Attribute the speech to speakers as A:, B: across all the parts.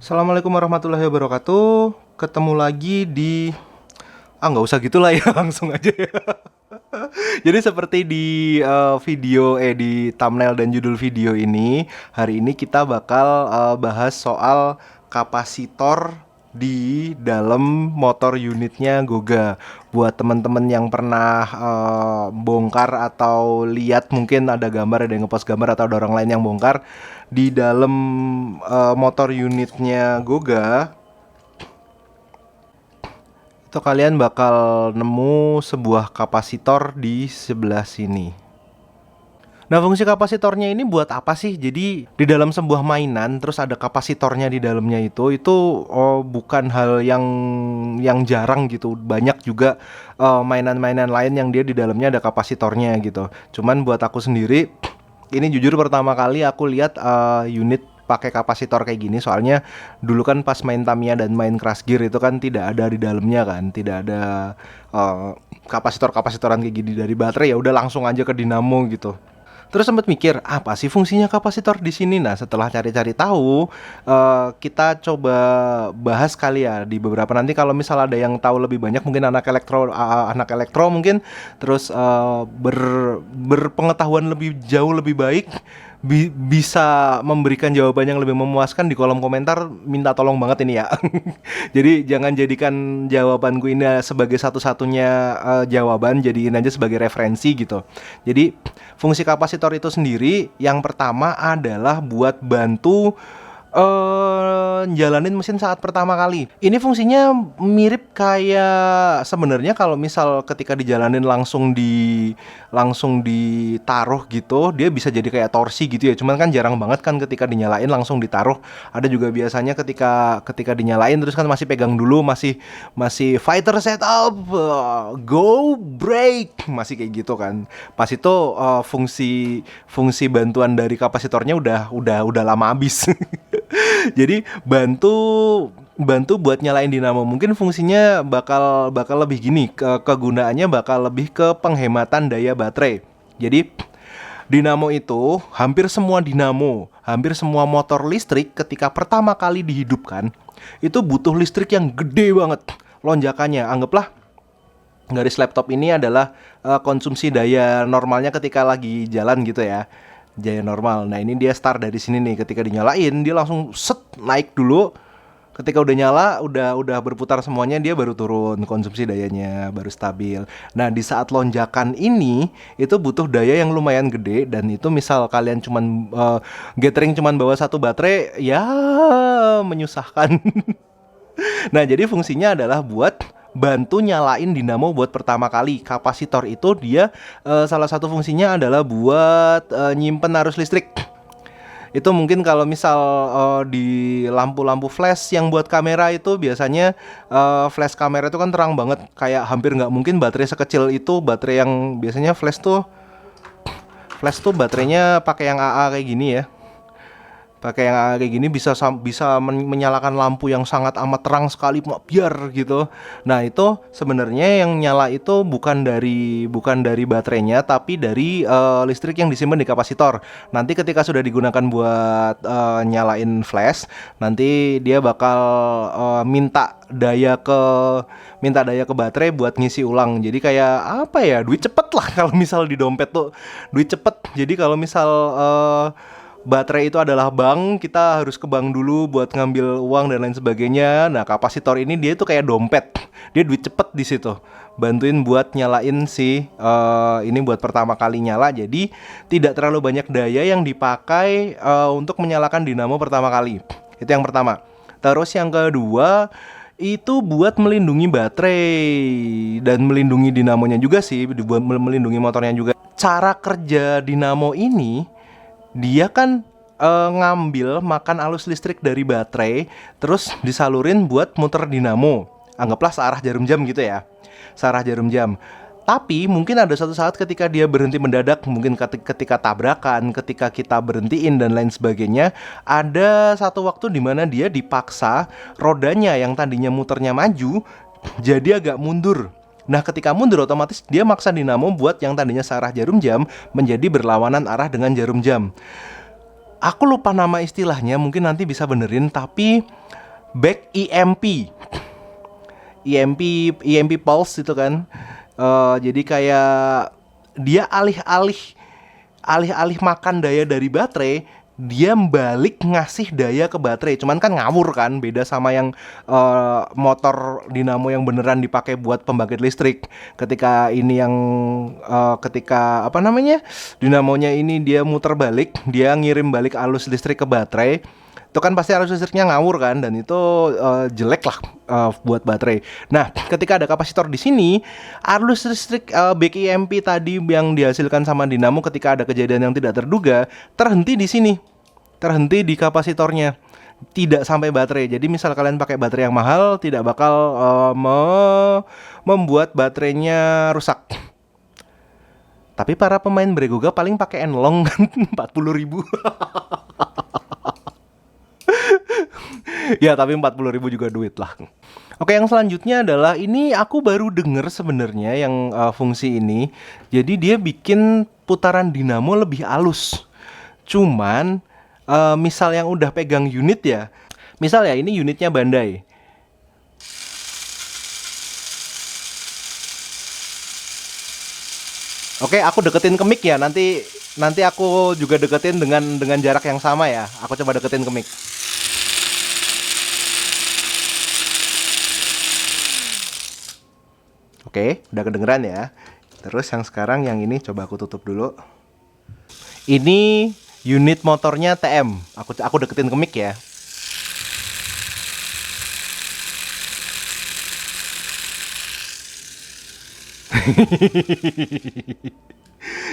A: Assalamualaikum warahmatullahi wabarakatuh. Ketemu lagi di nggak usah gitulah ya, langsung aja ya. Jadi seperti di di thumbnail dan judul video ini, hari ini kita bakal bahas soal kapasitor di dalam motor unitnya Goga. Buat teman-teman yang pernah bongkar atau lihat, mungkin ada gambar, ada yang ngepost gambar atau ada orang lain yang bongkar di dalam motor unitnya Goga, itu kalian bakal nemu sebuah kapasitor di sebelah sini. Nah, fungsi kapasitornya ini buat apa sih? Jadi di dalam sebuah mainan terus ada kapasitornya di dalamnya, itu bukan hal yang jarang gitu. Banyak juga mainan-mainan lain yang dia di dalamnya ada kapasitornya gitu. Cuman buat aku sendiri, ini jujur pertama kali aku lihat unit pakai kapasitor kayak gini. Soalnya dulu kan pas main Tamiya dan main Crash Gear itu kan tidak ada di dalamnya kan, tidak ada kapasitor-kapasitoran kayak gini dari baterai. Ya udah langsung aja ke dinamo gitu. Terus sempat mikir, apa sih fungsinya kapasitor di sini? Nah, setelah cari-cari tahu, kita coba bahas kali ya di beberapa. Nanti kalau misal ada yang tahu lebih banyak, mungkin anak elektro mungkin, terus berpengetahuan lebih jauh lebih baik, bisa memberikan jawaban yang lebih memuaskan di kolom komentar. Minta tolong banget ini ya. Jadi jangan jadikan jawabanku ini sebagai satu-satunya jawaban, jadiin aja sebagai referensi gitu. Jadi fungsi kapasitor itu sendiri yang pertama adalah buat bantu jalanin mesin saat pertama kali. Ini fungsinya mirip kayak sebenarnya kalau misal ketika dijalanin langsung ditaruh gitu, dia bisa jadi kayak torsi gitu ya. Cuman kan jarang banget kan ketika dinyalain langsung ditaruh. Ada juga biasanya ketika dinyalain terus kan masih pegang dulu, masih fighter setup, go brake, masih kayak gitu kan. Pas itu fungsi bantuan dari kapasitornya udah lama habis. Jadi bantu buat nyalain dinamo. Mungkin fungsinya bakal lebih gini, kegunaannya bakal lebih ke penghematan daya baterai. Jadi dinamo itu, hampir semua motor listrik ketika pertama kali dihidupkan itu butuh listrik yang gede banget lonjakannya. Anggaplah garis laptop ini adalah konsumsi daya normalnya ketika lagi jalan gitu ya, daya normal. Nah, ini dia start dari sini nih. Ketika dinyalain dia langsung set naik dulu. Ketika udah nyala, udah berputar semuanya, dia baru turun konsumsi dayanya, baru stabil. Nah, di saat lonjakan ini itu butuh daya yang lumayan gede, dan itu misal kalian cuman gathering cuman bawa satu baterai, ya menyusahkan. Nah, jadi fungsinya adalah buat bantu nyalain dinamo buat pertama kali. Kapasitor itu dia salah satu fungsinya adalah buat nyimpen arus listrik. Itu mungkin kalau misal di lampu-lampu flash yang buat kamera itu biasanya flash kamera itu kan terang banget, kayak hampir nggak mungkin baterai sekecil itu. Baterai yang biasanya flash tuh baterainya pakai yang AA kayak gini ya. Pakai yang kayak gini bisa menyalakan lampu yang sangat amat terang sekali, biar gitu. Nah, itu sebenarnya yang nyala itu bukan dari baterainya, tapi dari listrik yang disimpan di kapasitor. Nanti ketika sudah digunakan buat nyalain flash, nanti dia bakal minta daya ke baterai buat ngisi ulang. Jadi kayak apa ya, duit cepet lah kalau misal di dompet tuh duit cepet. Jadi kalau misal baterai itu adalah bank, kita harus ke bank dulu buat ngambil uang dan lain sebagainya. Nah, kapasitor ini dia itu kayak dompet, dia duit cepet di situ, bantuin buat nyalain ini buat pertama kali nyala. Jadi tidak terlalu banyak daya yang dipakai untuk menyalakan dinamo pertama kali. Itu yang pertama. Terus yang kedua, itu buat melindungi baterai dan melindungi dinamonya juga sih, buat melindungi motornya juga. Cara kerja dinamo ini, dia kan ngambil makan arus listrik dari baterai, terus disalurin buat muter dinamo. Anggaplah searah jarum jam gitu ya, searah jarum jam. Tapi mungkin ada suatu saat ketika dia berhenti mendadak, mungkin ketika tabrakan, ketika kita berhentiin dan lain sebagainya, ada satu waktu di mana dia dipaksa rodanya yang tadinya muternya maju jadi agak mundur. Nah, ketika mundur otomatis dia maksa dinamo buat yang tadinya searah jarum jam menjadi berlawanan arah dengan jarum jam. Aku lupa nama istilahnya, mungkin nanti bisa benerin, tapi back EMP pulse itu kan. Jadi kayak dia alih-alih makan daya dari baterai, dia balik ngasih daya ke baterai. Cuman kan ngawur kan, beda sama yang motor dinamo yang beneran dipakai buat pembangkit listrik. Ketika ini yang ketika apa namanya, dinamonya ini dia muter balik, dia ngirim balik arus listrik ke baterai. Itu kan pasti arus listriknya ngawur kan, dan itu jelek lah buat baterai. Nah, ketika ada kapasitor di sini, arus listrik back EMP tadi yang dihasilkan sama dinamo ketika ada kejadian yang tidak terduga terhenti di sini, terhenti di kapasitornya, tidak sampai baterai. Jadi misal kalian pakai baterai yang mahal, tidak bakal membuat baterainya rusak. Tapi para pemain Bregoga paling pakai Enlong kan 40.000. Ya tapi 40.000 juga duit lah. Oke, yang selanjutnya adalah ini aku baru denger sebenarnya yang fungsi ini. Jadi dia bikin putaran dinamo lebih halus. Cuman misal yang udah pegang unit ya, misal ya ini unitnya Bandai. Oke, aku deketin ke mic ya. Nanti aku juga deketin dengan jarak yang sama ya. Aku coba deketin ke mic. Oke, udah kedengeran ya. Terus yang sekarang yang ini coba aku tutup dulu. Ini unit motornya TM. Aku deketin ke mic ya.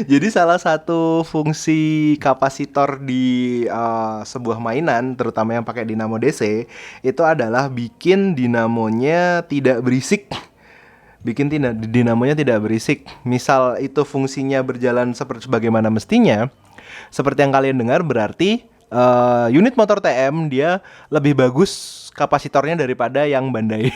A: Jadi salah satu fungsi kapasitor di sebuah mainan, terutama yang pakai dinamo DC, itu adalah bikin dinamonya tidak berisik. Dinamonya tidak berisik. Misal itu fungsinya berjalan seperti sebagaimana mestinya, seperti yang kalian dengar, berarti unit motor TM dia lebih bagus kapasitornya daripada yang Bandai.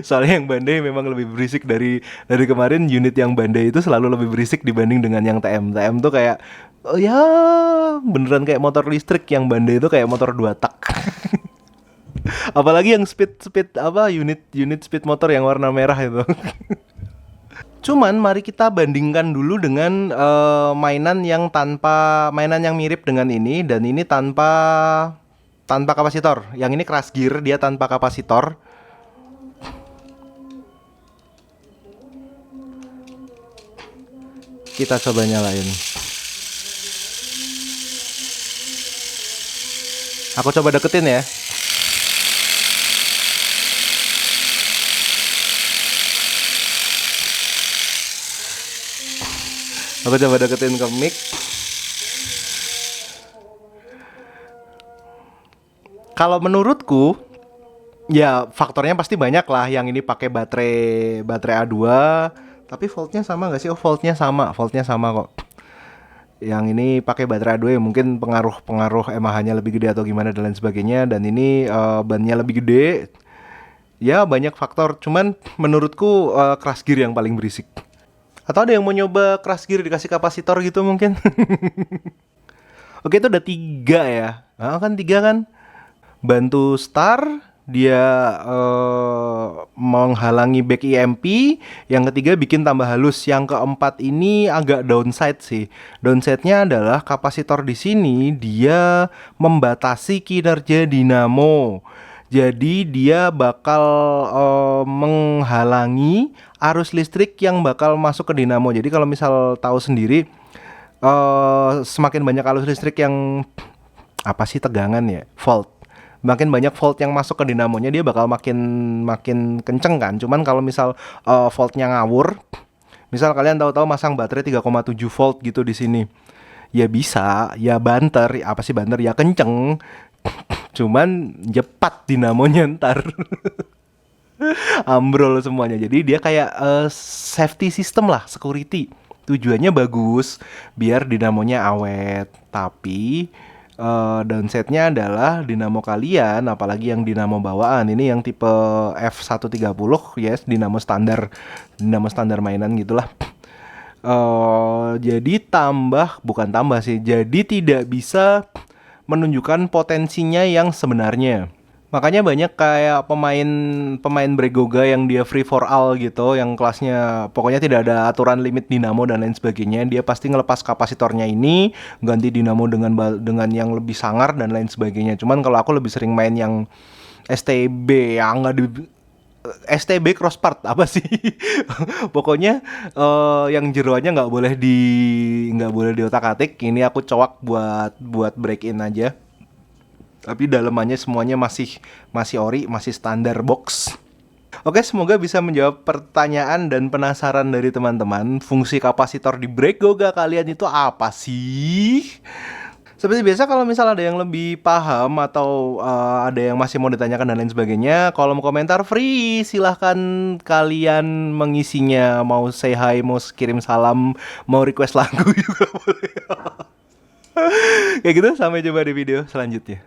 A: Soalnya yang Bandai memang lebih berisik dari kemarin. Unit yang Bandai itu selalu lebih berisik dibanding dengan yang TM. TM tuh kayak ya beneran kayak motor listrik, yang Bandai itu kayak motor 2 tak. Apalagi yang speed apa unit speed motor yang warna merah itu. Cuman mari kita bandingkan dulu dengan mainan yang mirip dengan ini, dan ini tanpa kapasitor. Yang ini crash gear, dia tanpa kapasitor. Kita coba nyalain. Aku coba deketin ya. Aku coba deketin ke mic. Kalau menurutku, ya faktornya pasti banyak lah. Yang ini pakai baterai A2, tapi voltnya sama nggak sih? Oh, voltnya sama kok. Yang ini pakai baterai A2 ya, mungkin pengaruh mAh-nya lebih gede atau gimana dan lain sebagainya. Dan ini bannya lebih gede. Ya banyak faktor. Cuman menurutku crash gear yang paling berisik. Atau ada yang mau nyoba crash gear dikasih kapasitor gitu mungkin? Oke, itu udah 3 ya. Nah, kan 3 kan. Bantu star, dia menghalangi back EMP. Yang ketiga bikin tambah halus. Yang keempat ini agak downside sih. Downside-nya adalah kapasitor di sini dia membatasi kinerja dinamo. Jadi dia bakal menghalangi arus listrik yang bakal masuk ke dinamo. Jadi kalau misal tahu sendiri, semakin banyak arus listrik yang tegangan ya, volt. Makin banyak volt yang masuk ke dinamonya, dia bakal makin kenceng kan. Cuman kalau misal voltnya ngawur, misal kalian tahu-tahu masang baterai 3,7 volt gitu di sini, ya bisa, ya banter, ya kenceng. Cuman jepat dinamonya ntar. Ambrol semuanya. Jadi dia kayak safety system lah, security. Tujuannya bagus biar dinamonya awet. Tapi downside-nya adalah dinamo kalian, apalagi yang dinamo bawaan ini yang tipe F130, yes, dinamo standar mainan gitulah. Jadi bukan tambah sih. Jadi tidak bisa menunjukkan potensinya yang sebenarnya. Makanya banyak kayak pemain Bregoga yang dia free for all gitu, yang kelasnya pokoknya tidak ada aturan limit dinamo dan lain sebagainya. Dia pasti ngelepas kapasitornya ini, ganti dinamo dengan yang lebih sangar dan lain sebagainya. Cuman kalau aku lebih sering main yang STB yang nggak di STB crosspart apa sih? Pokoknya yang jeroannya nggak boleh diotak-atik. Ini aku coak buat break in aja. Tapi dalamannya semuanya masih ori, masih standar box. Oke, semoga bisa menjawab pertanyaan dan penasaran dari teman-teman. Fungsi kapasitor di Bregoga kalian itu apa sih? Seperti biasa kalau misal ada yang lebih paham atau ada yang masih mau ditanyakan dan lain sebagainya, kolom komentar free, silahkan kalian mengisinya. Mau say hi, mau kirim salam, mau request lagu juga boleh. Kayak gitu, sampai jumpa di video selanjutnya.